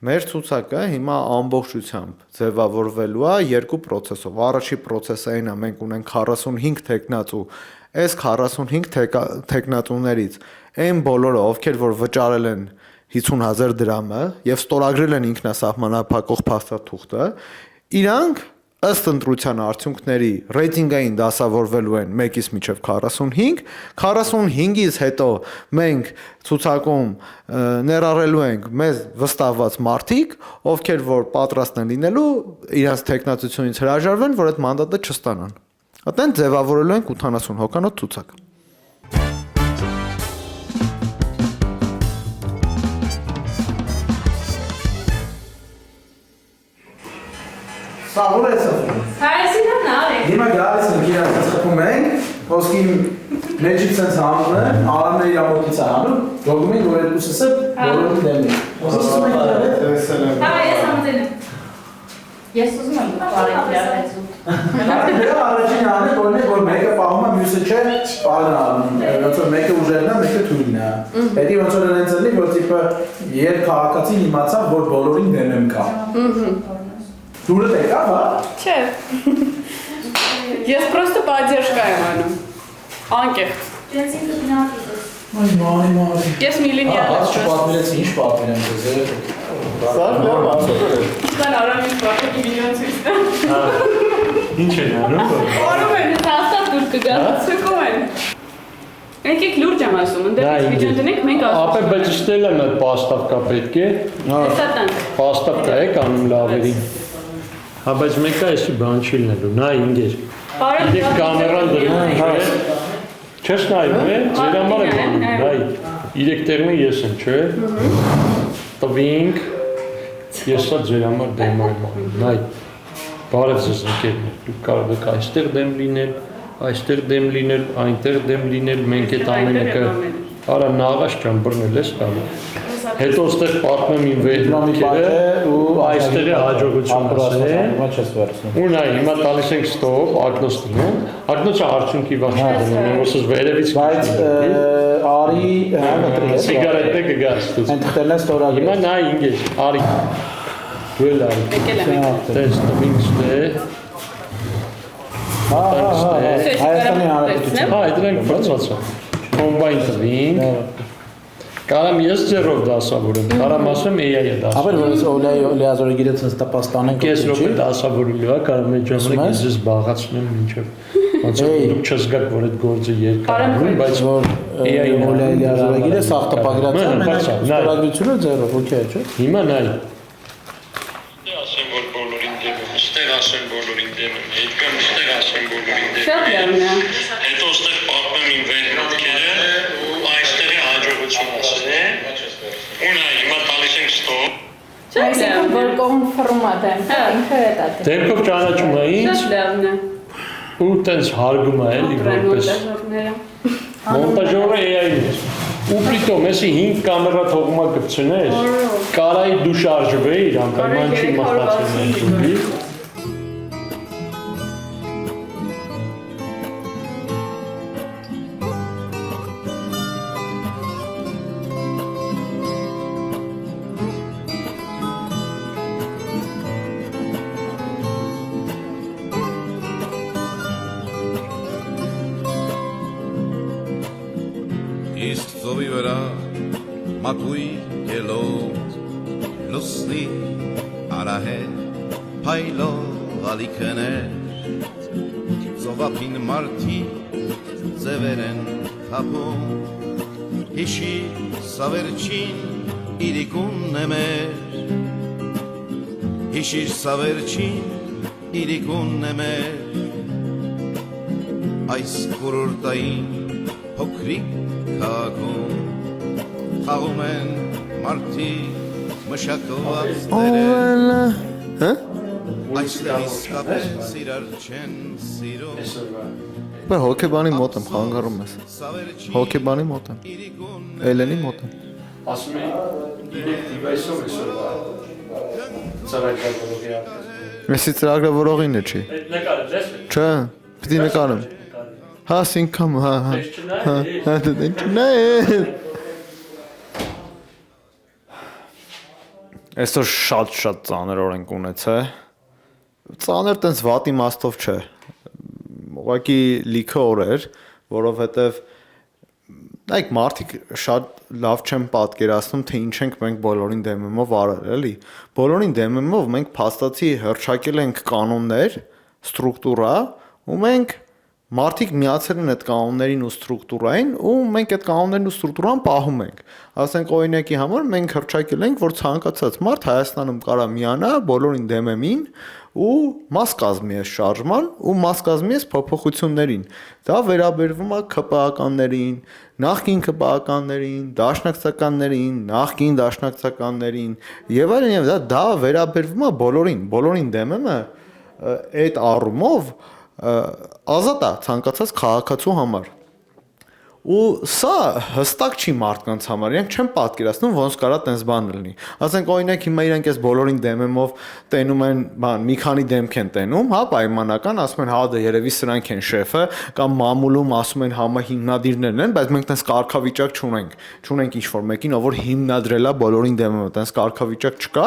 Մեր ցուցակը հիմա ամբողջությամբ ձևավորվելու է երկու process-ով։ Առաջի process-ը այն է, մենք ունենք 45 տեխնատու, այս 45 տեխնատուներից այն բոլորը, ովքեր որ վճարել են 50,000 դրամը եւ ստորագրել են ինքնասահմանափակող փաստաթուղթը, իրանք ըստ ընտրության արդյունքների ռեյտինգային դասավորվելու են 1-ից մինչև 45, 45-ից հետո մենք ցուցակում ներառելու ենք մեզ վստահված մարդիկ, ովքեր որ պատրաստ են լինելու իրենց տեխնատությունից հրաժարվեն, որ այդ մանդատը չստանան։ Այդտեղ ձևավորելու ենք 80 հոգանոց ցուցակ։ Սա որ է սա։ Հայասինը նարի։ Հիմա գալիս ենք իրաց խփում ենք, ոսկին մեջից sense հանում են, արամները իր ամոթից է հանում, գողում ենք, որ այդ ուսսը բոլորին դեմ են։ Ոսկում ենք իրավետ։ Հա, ես համոթել եմ։ Ես ուզում եմ բարեք իրավեցու։ Դրա առաջին անը որն է, որ մեկը պահում է, մյուսը չէ, պարն անում, ոնց որ մեկը ուժերն է, մեկը թույլն է։ Հետի ոնց որ հենց լինի, որ տիպը երբ քաղաքացին իմացավ, որ բոլորին դեմ եմ կա։ Դուրը եկավ, հա? Չէ։ Ես просто поддержка եմ անում։ Անկեղծ։ Դենց ինքը գնահատից ես։ Մայ։ Ես միլենիալ եմ։ Պատմելեց, ինչ պատմել եմ ձեզ։ Սա լավ ասել։ Սան Արամին պատմի վիդեոն ցույց տա։ Ինչ են անում։ Արում են, հաստատ դուր կգա, ցկում են։ Եկեք լուրջ եմ ասում, ընդդեմ վիդեոն դնենք, մենք ասում։ Ապա բայց ստել եմ այդ պաստավկա պետք է։ Հեսա տանք։ Պաստավկա է կանում լավերի։ Հա բայց մեկը էսի բան չի լինելու, նա ինգեր։ Իրեք կամերան դրում է։ Չես նայում է, ձեր համար եմ անում, նայ։ Իրեք տեղն ես եմ, չէ։ Տվինք։ Ես սա ձեր համար դեմ եմ անում, նայ։ Բարև ձեզ ընկերներ, դուք կարող եք այստեղ դեմ լինել, այստեղ դեմ լինել, այնտեղ դեմ լինել, մենք այդ ամենակը արա նաղաշ ջան բռնել ես տալու։ Հետո ստեղ պատմեմ իմ վերնամիկերը ու այստեղ է հաջողություն ասել։ Ու նայ, հիմա տալիս ենք ստոպ, ակնոց դնում, ակնոցը արդյունքի վախ դնում, ոսս վերևից բայց արի սիգարետը կգաս դուց։ Այնտեղն է ստորագրել։ Հիմա նայ ինգեզ, արի։ Դու էլ արի։ Եկել եմ։ Տես տվինք ստե։ Հայաստանի Հանրապետություն։ Հա, դրանք բացվածա։ Կոմբայն տվինք։ Կարամ ես ձերով դասավորեմ, կարամ ասեմ AI-ը դասավորեմ։ Ապա որ Լեազորը գիրեց հստակ տապաստանենք։ Կես րոպե դասավորելու է, կարամ է ջամը ես զբաղացնեմ մինչև։ Ոնց որ դուք չզգաք, որ այդ գործը երկար է, բայց որ AI-ը Լեազորը գիրը սաղ տպագրացիա, ստորագրությունը ձերով, օքեյ, չէ։ Հիմա նայ։ Ասեմ որ բոլորին դեմ եմ, ստեղ ասեմ բոլորին դեմ եմ, հետ կամ ստեղ ասեմ բոլորին դեմ եմ։ Շատ լավն է։ Հետո ստեղ պատմեմ իմ վերնամիկերը ու այստեղ է հաջողություն ասել։ Ու նայ, հիմա տալիս ենք ստոպ։ Այսինքն որ կողմ ֆորմատ է, ինքը էտա։ Դեմքով ճանաչում է ինձ Շատ լավն է։ ու տենց հարգում է էլի որպես մոնտաժորը AI-ն է։ Ու պրիտոմ էսի 5 կամերա թողումա կպցնես, կարայի դու շարժվեիր, անկայման չի մխացել մենք։ Իսկ ծովի վրա մակույր ելոց լուսնի արահետ փայլող ալիքներ ծովափին մարդի ձևեր են թափում հիշի սավերջին իրիկունն է մեր հիշիր սավերջին իրիկունն է մեր այս կուրորտային փոքրիկ քաղաքում խաղում են մարդի մշակված դերեր Հա? այստեղ իսկապես իրար չեն սիրում Բա հոկեբանի մոտ եմ խանգարում ես։ Հոկեբանի մոտ եմ։ Էլենի մոտ եմ։ Ասում եմ, իրեք դիվայսով է սորվա։ Ծրագրավորողի ակը։ Մեսի ծրագրավորողին է չի։ Այդ նկարը դες է։ Չէ, պիտի նկարեմ։ Հա, սինքամ, հա։ Հա, դե ինչ նայ։ Այսօր շատ ծանր օրենք ունեցա։ Ծանր տենց վատ իմաստով չէ։ Ուղղակի լիքը օր էր, որովհետև նայեք մարդիկ շատ լավ չեն պատկերացնում, թե ինչ ենք մենք բոլորին դեմելով արել, էլի։ Բոլորին դեմելով մենք փաստացի հռչակել ենք կանոններ, ստրուկտուրա, ու մենք մարդիկ միացել են այդ կանոններին ու ստրուկտուրային, ու մենք այդ կանոններն ու ստրուկտուրան պահում ենք։ Ասենք օրինակի համար մենք հռչակել ենք, որ ցանկացած մարդ Հայաստանում կարա միանա բոլորին դեմեմին ու մաս կազմի այս շարժման ու մաս կազմի այս փոփոխություններին։ Դա վերաբերվում է ԿՊԱ-ականներին, նախկին ԿՊԱ-ականներին, դաշնակցականներին, նախկին դաշնակցականներին եւ այլն, եւ դա վերաբերվում է բոլորին դեմեմը այդ առումով ազատ է ցանկացած քաղաքացու համար։ Ու սա հստակ չի մարդկանց համար, իրենք չեն պատկերացնում ոնց կարա տենց բան լինի։ Ասենք օրինակ հիմա իրենք այս բոլորին դեմեմով տենում են, մի քանի դեմք են տենում, հա, պայմանական, ասում են հա դե երևի սրանք են շեֆը, կամ մամուլում ասում են համա հիմնադիրներն են, բայց մենք տենց կարգավիճակ չունենք ինչ-որ մեկին, ով որ հիմնադրել է բոլորին դեմեմով, տենց կարգավիճակ չկա։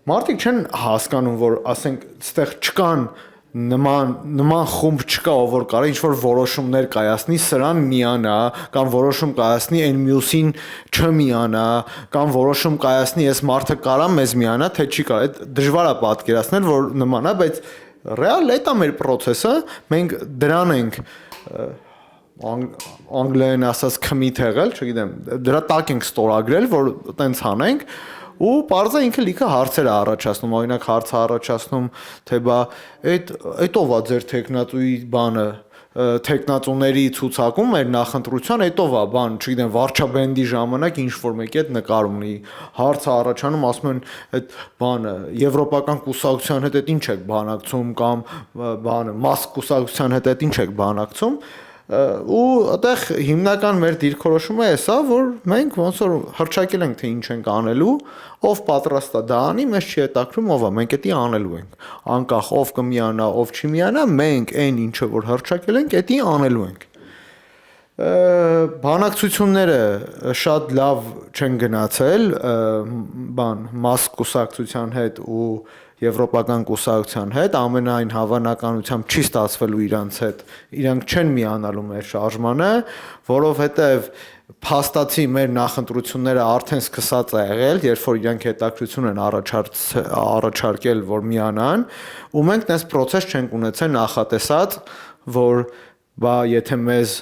Մարդիկ չեն հասկանում, որ ասենք այդտեղ չկան նման խումբ չկա, ով որ կարա ինչ-որ որոշումներ կայացնի, սրան միանա, կամ որոշում կայացնի այն մյուսին չմիանա, կամ որոշում կայացնի այս մարդը կարա մեզ միանա, թե չի կարա։ Այդ դժվար է պատկերացնել, որ նման է, բայց ռեալ այդ է մեր process-ը, մենք դրան ենք անգլերեն ասած commit եղել, չգիտեմ, դրա տակ ենք ստորագրել, որ տենց անենք։ Ու պարզը ինքը լիքը հարցեր է առաջացնում, օրինակ հարցը առաջացնում, թե բա այդ ով է ձեր տեխնատուի բանը, տեխնատուների ցուցակում էր նախընտրության, այդ ով է բան, չգիտեմ, վարչաբենդի ժամանակ ինչ որ մեկի հետ նկար ունի, հարցը առաջանում, ասում են այդ բանը, եվրոպական կուսակցության հետ այդ ինչ եք բանակցում, կամ բանը, մաս կուսակցության հետ այդ ինչ եք բանակցում։ Ու այդտեղ հիմնական մեր դիրքորոշումը է սա, որ մենք ոնց որ հռչակել ենք, թե ինչ ենք անելու, ով պատրաստ է դա անի, մեզ չի հետաքրում ով է, մենք դա անելու ենք։ Անկախ ով կմիանա, ով չի միանա, մենք այն ինչը որ հռչակել ենք, դա անելու ենք։ Բանակցությունները շատ լավ չեն գնացել, մաս կուսակցության հետ ու եվրոպական կուսակցության հետ, ամենայն հավանականությամբ չի ստացվելու իրանց հետ, իրանք չեն միանալու մեր շարժմանը, որովհետև փաստացի մեր նախընտրությունները արդեն սկսած է եղել, երբ որ իրանք հետաքրություն են առաջարկել, որ միանան, ու մենք այս process չենք ունեցել նախատեսած, որ եթե մեզ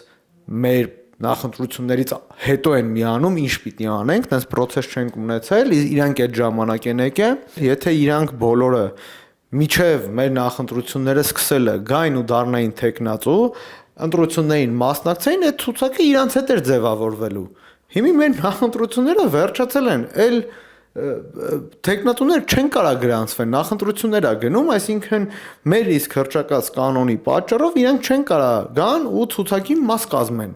մեր նախընտրություններից հետո են միանում, ինչ պիտի անենք, տես process չենք ունեցել, իրանք այդ ժամանակ են եկել, եթե իրանք բոլորը միջև մեր նախընտրությունները սկսելը գային ու դառնային տեխնատու, ընտրություններին մասնակցեին, այդ ցուցակը իրանց հետ էր ձևավորվելու։ Հիմա մեր նախընտրությունները վերջացել են, տեխնատուներ չեն կարա գրանցվեն, նախընտրություններ է գնում, այսինքն մեր իսկ հռչակած կանոնի պատճառով իրանք չեն կարա գան ու ցուցակի մաս կազմեն։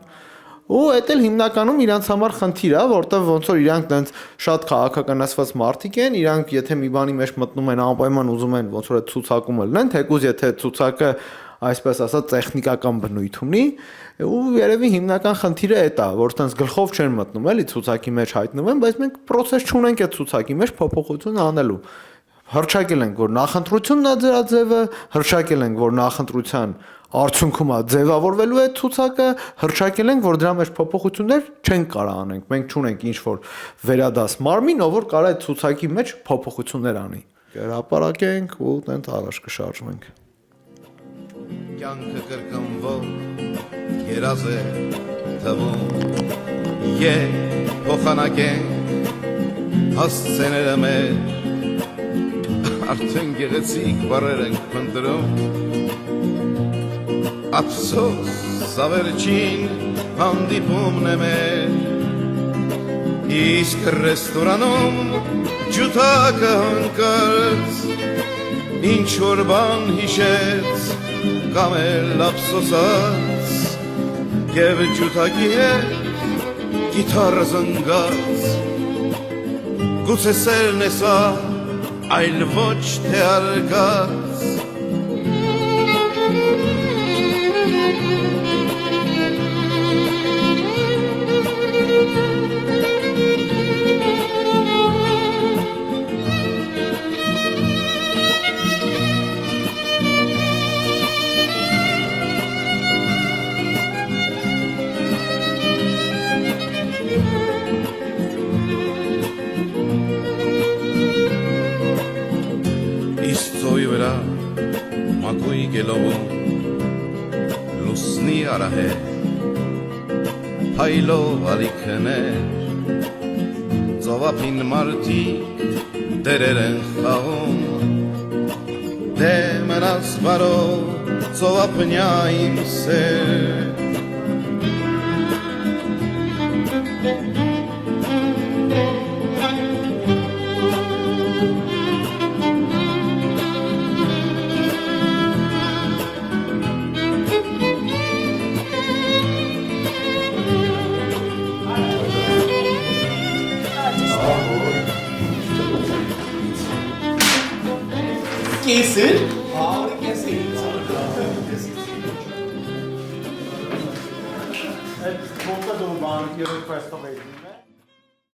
Ու այդ էլ հիմնականում իրանց համար խնդիր է, որտեղ ոնց որ իրանք տենց շատ քաղաքականացված մարդիկ են, իրանք եթե մի բանի մեջ մտնում են, անպայման ուզում են ոնց որ այդ ցուցակումը լինեն, թեկուզ եթե ցուցակը այսպես ասած տեխնիկական բնույթ ունի, ու երևի հիմնական խնդիրը այդ է, որ տենց գլխով չեն մտնում, էլի ցուցակի մեջ հայտնվում, բայց մենք process չունենք այդ ցուցակի մեջ փոփոխություն անելու։ Հռչակել ենք, որ նախընտրությունն է դրա ձևը, հռչակել ենք, որ նախընտրության արդյունքում է ձևավորվելու է ցուցակը, հռչակել ենք, որ դրա մեջ փոփոխություններ չենք կարող անենք։ Մենք չունենք ինչ որ վերադաս մարմին, ով որ կարող է ցուցակի մեջ փոփոխություններ անի։ Հրապարակենք ու տենց առաջ կշարժվենք։ Կյանքը կրկնվող երազ է թվում փոխանակենք հասցեները մեր արդեն գեղեցիկ բառեր ենք փնտրում Ափսոս ավերջին հանդիպումն է մեր Իսկ ռեստորանում ջութակը հանկարծ Ինչ որ բան հիշեց կամ էլ ափսոսած Եվ ջութակի հետ գիթառը զնգած Գուցե սերն է սա այլ ոչ թե արգած ելովում լուսնի արահետ հայլով ալիքներ ծովափին մարդիկ դերեր են խաղում դե մնաց բարով ծովափնյա իմ սեր Կեսեր։ Ահա կեսեր։ Այդ ոնց է դու բան, your request of